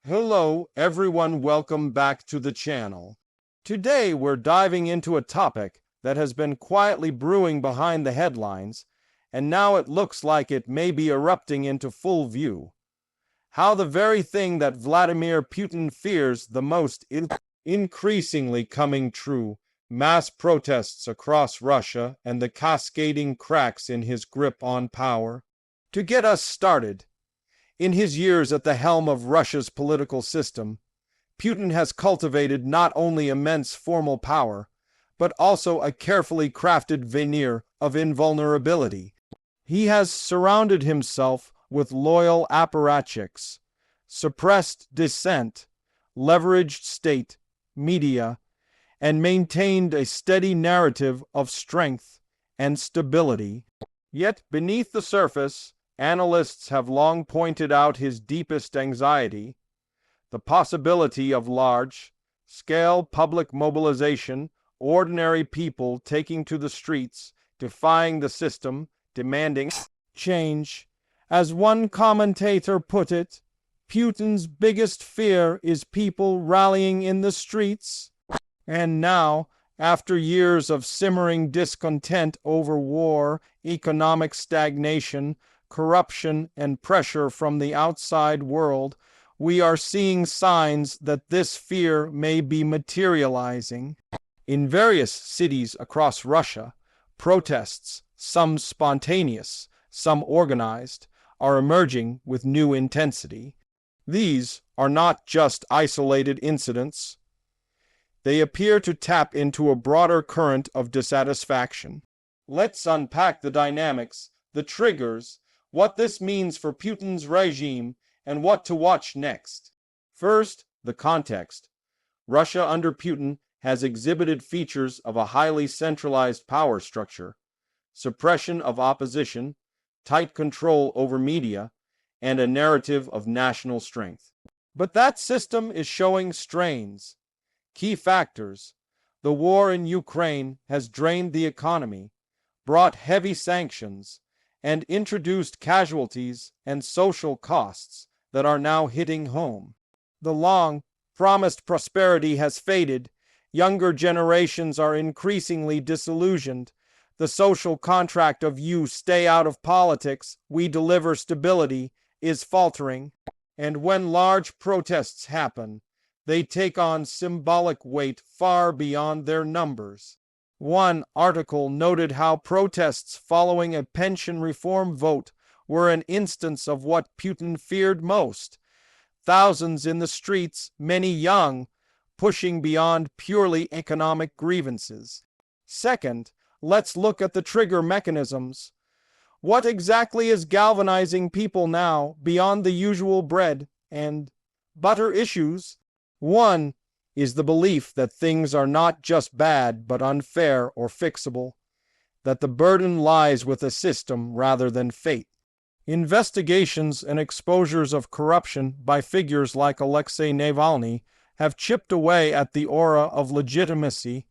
Hello, everyone. Welcome back to the channel. Today, we're diving into a topic that has been quietly brewing behind the headlines, and now it looks like it may be erupting into full view. How the very thing that Vladimir Putin fears the most is increasingly coming true. Mass protests across Russia and the cascading cracks in his grip on power. To get us started, in his years at the helm of Russia's political system, Putin has cultivated not only immense formal power, but also a carefully crafted veneer of invulnerability. He has surrounded himself with loyal apparatchiks, suppressed dissent, leveraged state, media, and maintained a steady narrative of strength and stability. Yet beneath the surface, analysts have long pointed out his deepest anxiety: the possibility of large-scale public mobilization, ordinary people taking to the streets, defying the system, demanding change. As one commentator put it, Putin's biggest fear is people rallying in the streets. And now, after years of simmering discontent over war, economic stagnation, corruption, and pressure from the outside world, we are seeing signs that this fear may be materializing. In various cities across Russia, protests, some spontaneous, some organized, are emerging with new intensity. These are not just isolated incidents. They appear to tap into a broader current of dissatisfaction. Let's unpack the dynamics, the triggers, what this means for Putin's regime, and what to watch next. First, the context. Russia under Putin has exhibited features of a highly centralized power structure, suppression of opposition, tight control over media, and a narrative of national strength. But that system is showing strains. Key factors: the war in Ukraine has drained the economy, brought heavy sanctions, and introduced casualties and social costs that are now hitting home. The long-promised prosperity has faded. Younger generations are increasingly disillusioned. The social contract of "you stay out of politics, we deliver stability" is faltering. And when large protests happen, they take on symbolic weight far beyond their numbers. One article noted how protests following a pension reform vote were an instance of what Putin feared most. Thousands in the streets, many young, pushing beyond purely economic grievances. Second, let's look at the trigger mechanisms. What exactly is galvanizing people now beyond the usual bread and butter issues? One is the belief that things are not just bad but unfair or fixable, that the burden lies with the system rather than fate. Investigations and exposures of corruption by figures like Alexei Navalny have chipped away at the aura of legitimacy.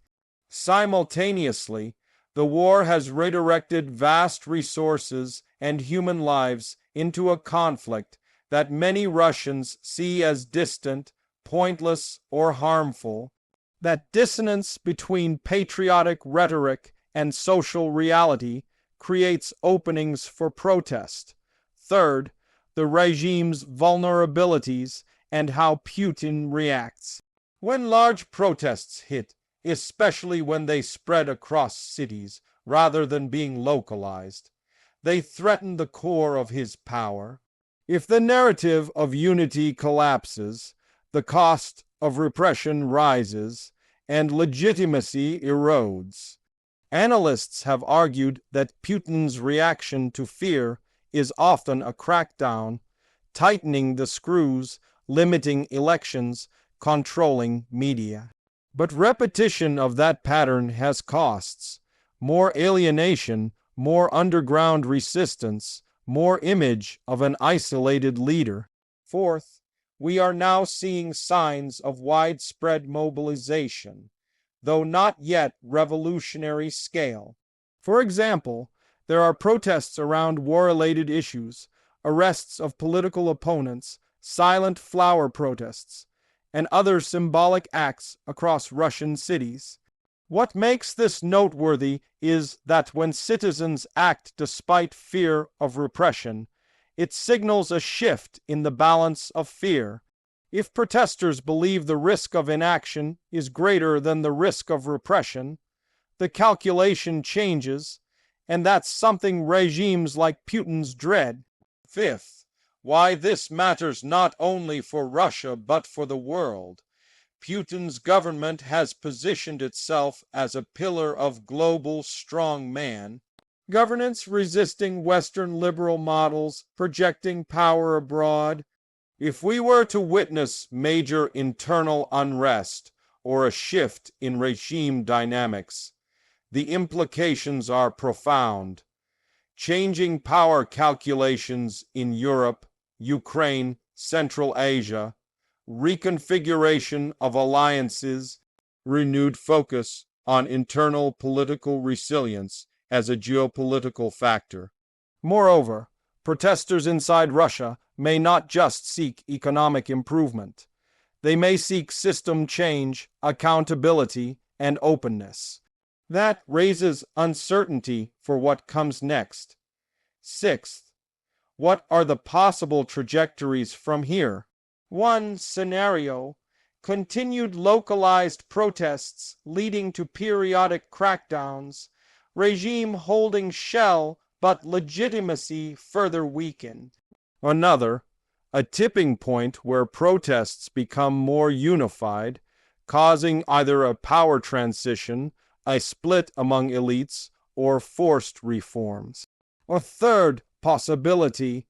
Simultaneously, the war has redirected vast resources and human lives into a conflict that many Russians see as distant, pointless, or harmful. That dissonance between patriotic rhetoric and social reality creates openings for protest. Third, the regime's vulnerabilities and how Putin reacts. When large protests hit, especially when they spread across cities rather than being localized, they threaten the core of his power. If the narrative of unity collapses, the cost of repression rises, and legitimacy erodes. Analysts have argued that Putin's reaction to fear is often a crackdown, tightening the screws, limiting elections, controlling media. But repetition of that pattern has costs: more alienation, more underground resistance, more image of an isolated leader. Fourth, we are now seeing signs of widespread mobilization, though not yet revolutionary scale. For example, there are protests around war-related issues, arrests of political opponents, silent flower protests, and other symbolic acts across Russian cities. What makes this noteworthy is that when citizens act despite fear of repression, it signals a shift in the balance of fear. If protesters believe the risk of inaction is greater than the risk of repression, the calculation changes, and that's something regimes like Putin's dread. Fifth, why this matters not only for Russia but for the world. Putin's government has positioned itself as a pillar of global strongman, governance resisting Western liberal models, projecting power abroad. If we were to witness major internal unrest or a shift in regime dynamics, the implications are profound. Changing power calculations in Europe, Ukraine, Central Asia, reconfiguration of alliances, renewed focus on internal political resilience as a geopolitical factor. Moreover, protesters inside Russia may not just seek economic improvement. They may seek system change, accountability, and openness. That raises uncertainty for what comes next. Sixth, what are the possible trajectories from here? One scenario, continued localized protests leading to periodic crackdowns, regime holding shell but legitimacy further weakened. Another, a tipping point where protests become more unified, causing either a power transition, a split among elites, or forced reforms. A third possibility,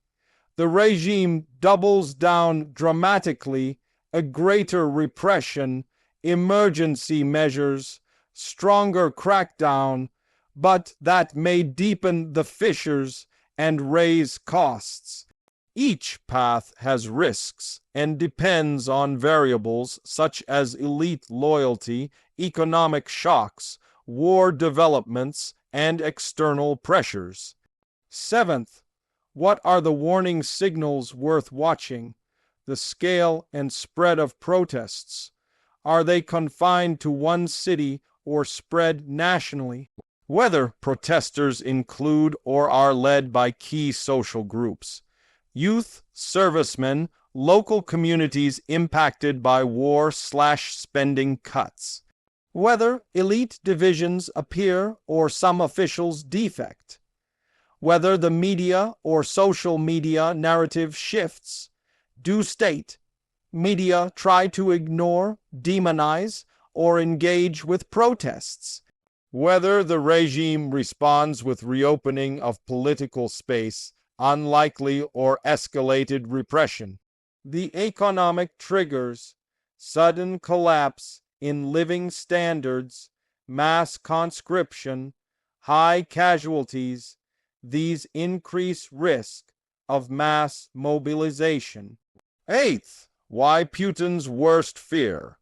the regime doubles down dramatically, a greater repression, emergency measures, stronger crackdown, but that may deepen the fissures and raise costs. Each path has risks and depends on variables such as elite loyalty, economic shocks, war developments, and external pressures. Seventh, what are the warning signals worth watching? The scale and spread of protests. Are they confined to one city or spread nationally? Whether protesters include or are led by key social groups. Youth, servicemen, local communities impacted by war/spending cuts. Whether elite divisions appear or some officials defect. Whether the media or social media narrative shifts. Do state, media try to ignore, demonize, or engage with protests? Whether the regime responds with reopening of political space, unlikely or escalated repression. The economic triggers, sudden collapse in living standards, mass conscription, high casualties, these increase risk of mass mobilization. Eighth, why Putin's worst fear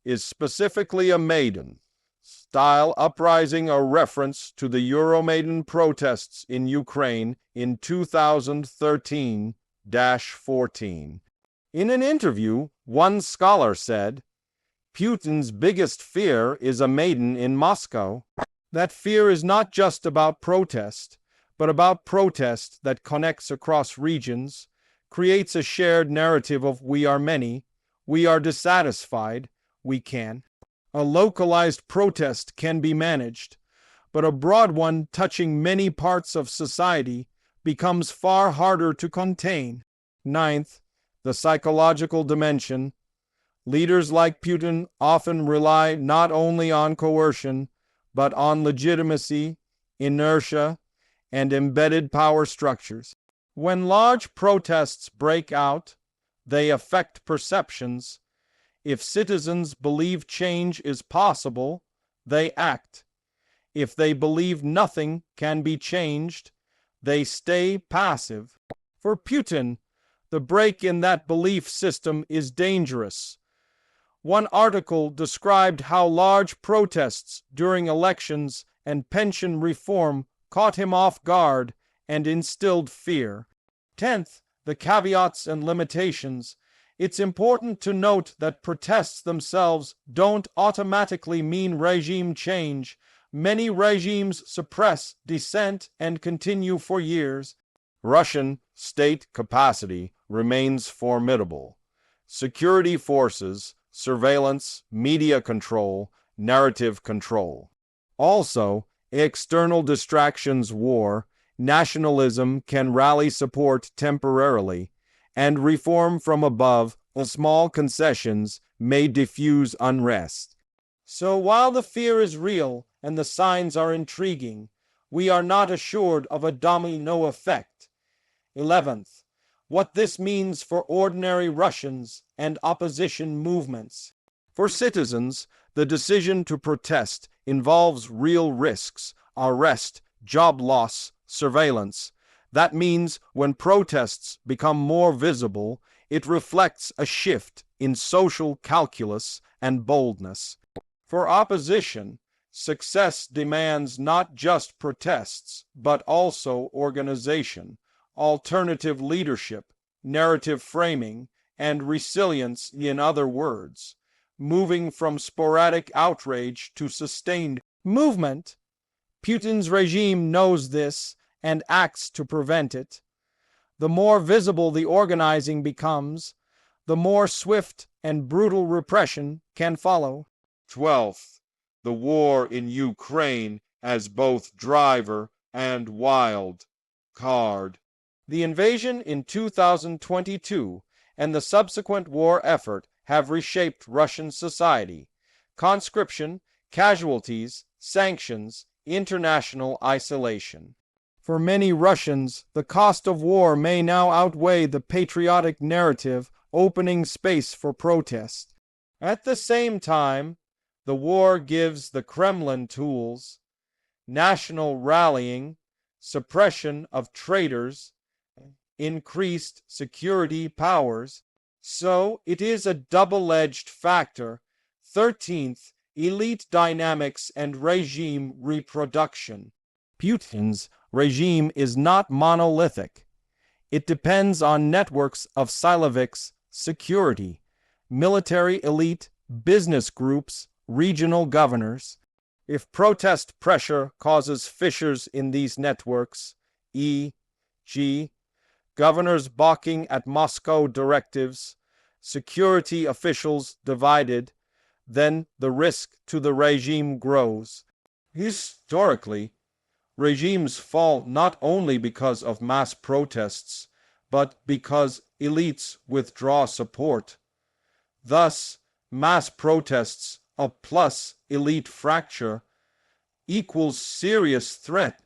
is specifically a Maidan style uprising, a reference to the Euromaidan protests in Ukraine in 2013-14. In an interview, one scholar said, Putin's biggest fear is a Maidan in Moscow. That fear is not just about protest, but about protest that connects across regions, creates a shared narrative of we are many, we are dissatisfied, we can. A localized protest can be managed, but a broad one touching many parts of society becomes far harder to contain. Ninth, the psychological dimension. Leaders like Putin often rely not only on coercion, but on legitimacy, inertia, and embedded power structures. When large protests break out, they affect perceptions. If citizens believe change is possible, they act. If they believe nothing can be changed, they stay passive. For Putin, the break in that belief system is dangerous. One article described how large protests during elections and pension reform caught him off guard and instilled fear. Tenth, the caveats and limitations. It's important to note that protests themselves don't automatically mean regime change. Many regimes suppress dissent and continue for years. Russian state capacity remains formidable. Security forces, surveillance, media control, narrative control. Also, external distractions war, nationalism can rally support temporarily, and reform from above or small concessions may diffuse unrest. So while the fear is real and the signs are intriguing, we are not assured of a domino effect. 11th, what this means for ordinary Russians and opposition movements. For citizens, the decision to protest involves real risks: arrest, job loss, surveillance. That means when protests become more visible, it reflects a shift in social calculus and boldness. For opposition, success demands not just protests, but also organization, alternative leadership, narrative framing, and resilience, in other words, moving from sporadic outrage to sustained movement. Putin's regime knows this and acts to prevent it. The more visible the organizing becomes, the more swift and brutal repression can follow. 12th, the war in Ukraine as both driver and wild card. The invasion in 2022 and the subsequent war effort have reshaped Russian society. Conscription, casualties, sanctions, international isolation. For many Russians, the cost of war may now outweigh the patriotic narrative, opening space for protest. At the same time, the war gives the Kremlin tools: national rallying, suppression of traitors, increased security powers. So it is a double-edged factor. 13th, elite dynamics and regime reproduction. Putin's regime is not monolithic. It depends on networks of Siloviks, security, military elite, business groups, regional governors. If protest pressure causes fissures in these networks, e.g., governors balking at Moscow directives, security officials divided, then the risk to the regime grows. Historically, regimes fall not only because of mass protests, but because elites withdraw support. Thus, mass protests plus elite fracture equals serious threat.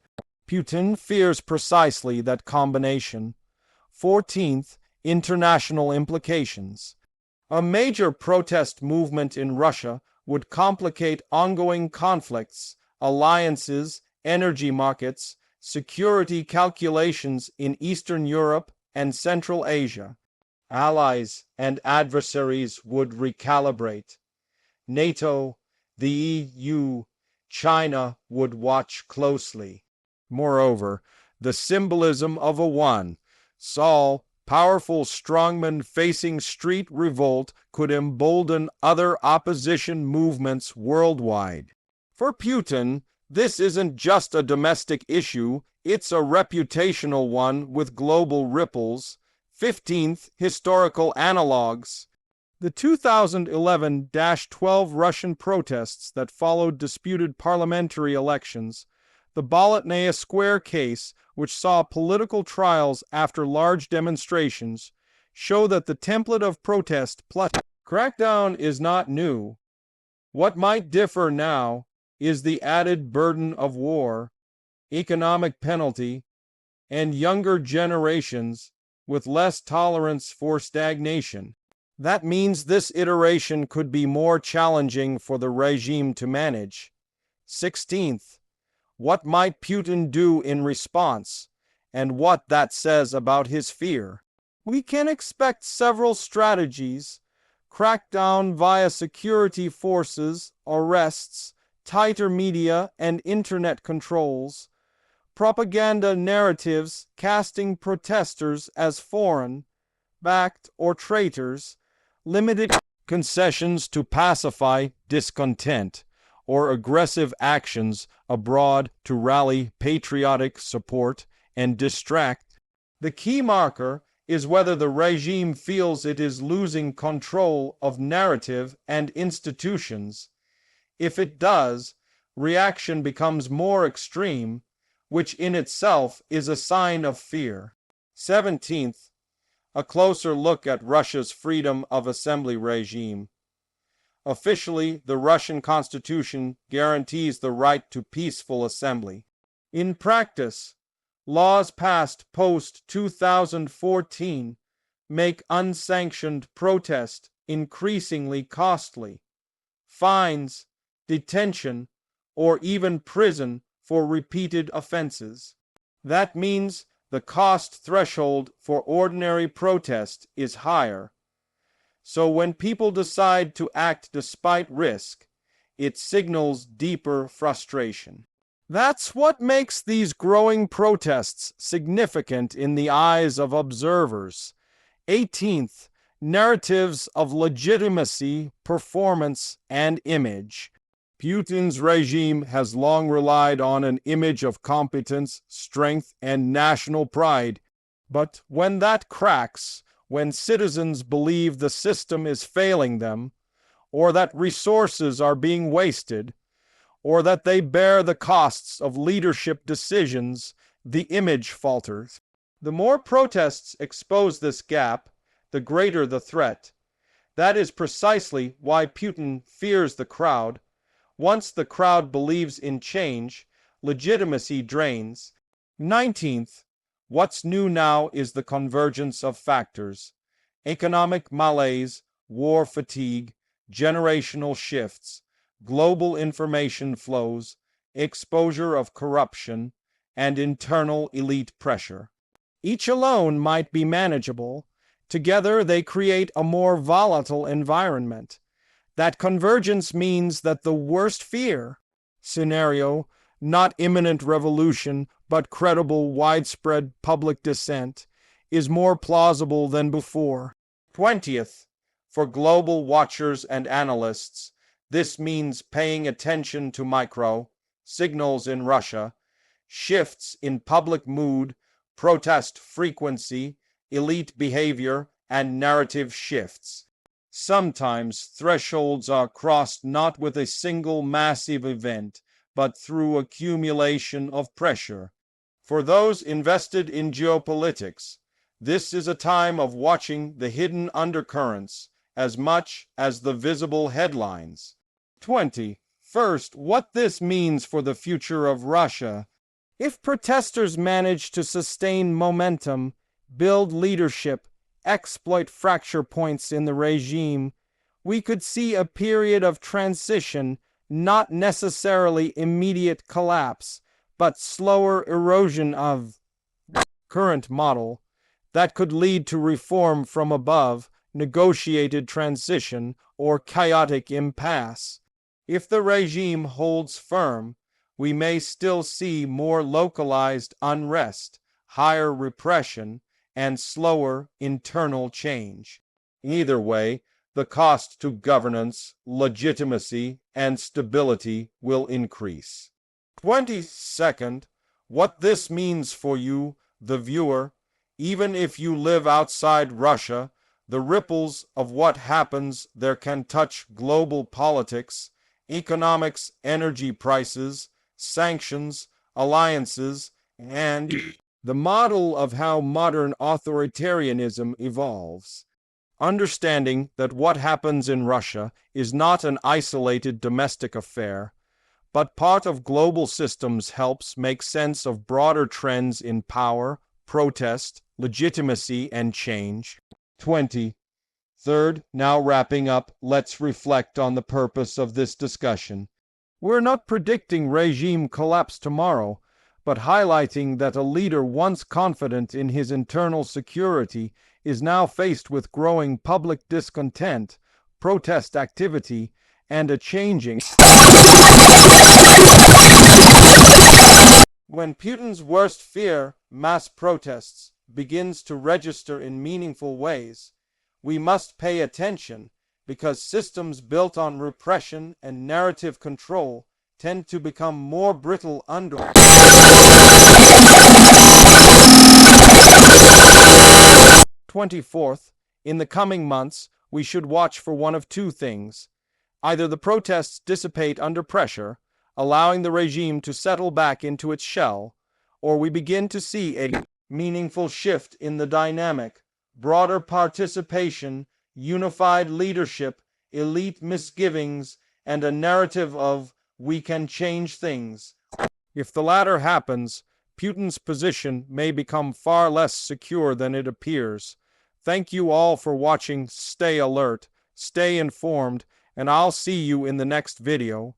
Putin fears precisely that combination. 14th, international implications. A major protest movement in Russia would complicate ongoing conflicts, alliances, energy markets, security calculations in Eastern Europe and Central Asia. Allies and adversaries would recalibrate. NATO, the EU, China would watch closely. Moreover, the symbolism of a one Saul, powerful strongman facing street revolt, could embolden other opposition movements worldwide. For Putin, this isn't just a domestic issue, it's a reputational one with global ripples. 15th, historical analogs. The 2011-12 Russian protests that followed disputed parliamentary elections, the Bolotnaya Square case, which saw political trials after large demonstrations, show that the template of protest plus crackdown is not new. What might differ now is the added burden of war, economic penalty, and younger generations with less tolerance for stagnation. That means this iteration could be more challenging for the regime to manage. 16th, what might Putin do in response, and what that says about his fear? We can expect several strategies: crackdown via security forces, arrests, tighter media and internet controls, propaganda narratives casting protesters as foreign, backed or traitors, limited concessions to pacify discontent, or aggressive actions abroad to rally patriotic support and distract. The key marker is whether the regime feels it is losing control of narrative and institutions. If it does, reaction becomes more extreme, which in itself is a sign of fear. 17th, a closer look at Russia's freedom of assembly regime. Officially, the Russian Constitution guarantees the right to peaceful assembly. In practice, laws passed post-2014 make unsanctioned protest increasingly costly. Fines, detention, or even prison for repeated offenses. That means the cost threshold for ordinary protest is higher. So when people decide to act despite risk, it signals deeper frustration. That's what makes these growing protests significant in the eyes of observers. 18th, narratives of legitimacy, performance, and image. Putin's regime has long relied on an image of competence, strength, and national pride. But when that cracks, when citizens believe the system is failing them, or that resources are being wasted, or that they bear the costs of leadership decisions, the image falters. The more protests expose this gap, the greater the threat. That is precisely why Putin fears the crowd. Once the crowd believes in change, legitimacy drains. 19th, what's new now is the convergence of factors. Economic malaise, war fatigue, generational shifts, global information flows, exposure of corruption, and internal elite pressure. Each alone might be manageable. Together they create a more volatile environment. That convergence means that the worst fear scenario, not imminent revolution, but credible widespread public dissent, is more plausible than before. 20th, for global watchers and analysts, this means paying attention to micro signals in Russia, shifts in public mood, protest frequency, elite behavior, and narrative shifts. Sometimes thresholds are crossed not with a single massive event, but through accumulation of pressure. For those invested in geopolitics, this is a time of watching the hidden undercurrents as much as the visible headlines. 20. First, what this means for the future of Russia. If protesters manage to sustain momentum, build leadership, exploit fracture points in the regime, we could see a period of transition, not necessarily immediate collapse, but slower erosion of current model that could lead to reform from above, negotiated transition, or chaotic impasse. If the regime holds firm, we may still see more localized unrest, higher repression, and slower internal change. Either way, the cost to governance, legitimacy, and stability will increase. 22nd, what this means for you, the viewer, even if you live outside Russia, the ripples of what happens there can touch global politics, economics, energy prices, sanctions, alliances, and the model of how modern authoritarianism evolves. Understanding that what happens in Russia is not an isolated domestic affair, but part of global systems helps make sense of broader trends in power, protest, legitimacy, and change. 20. Third, now wrapping up, let's reflect on the purpose of this discussion. We're not predicting regime collapse tomorrow, but highlighting that a leader once confident in his internal security is now faced with growing public discontent, protest activity, and a changing. When Putin's worst fear, mass protests, begins to register in meaningful ways, we must pay attention, because systems built on repression and narrative control tend to become more brittle under 24th. In the coming months, we should watch for one of two things. Either the protests dissipate under pressure, allowing the regime to settle back into its shell, or we begin to see a meaningful shift in the dynamic, broader participation, unified leadership, elite misgivings, and a narrative of "we can change things." If the latter happens, Putin's position may become far less secure than it appears. Thank you all for watching. Stay alert, stay informed, and I'll see you in the next video.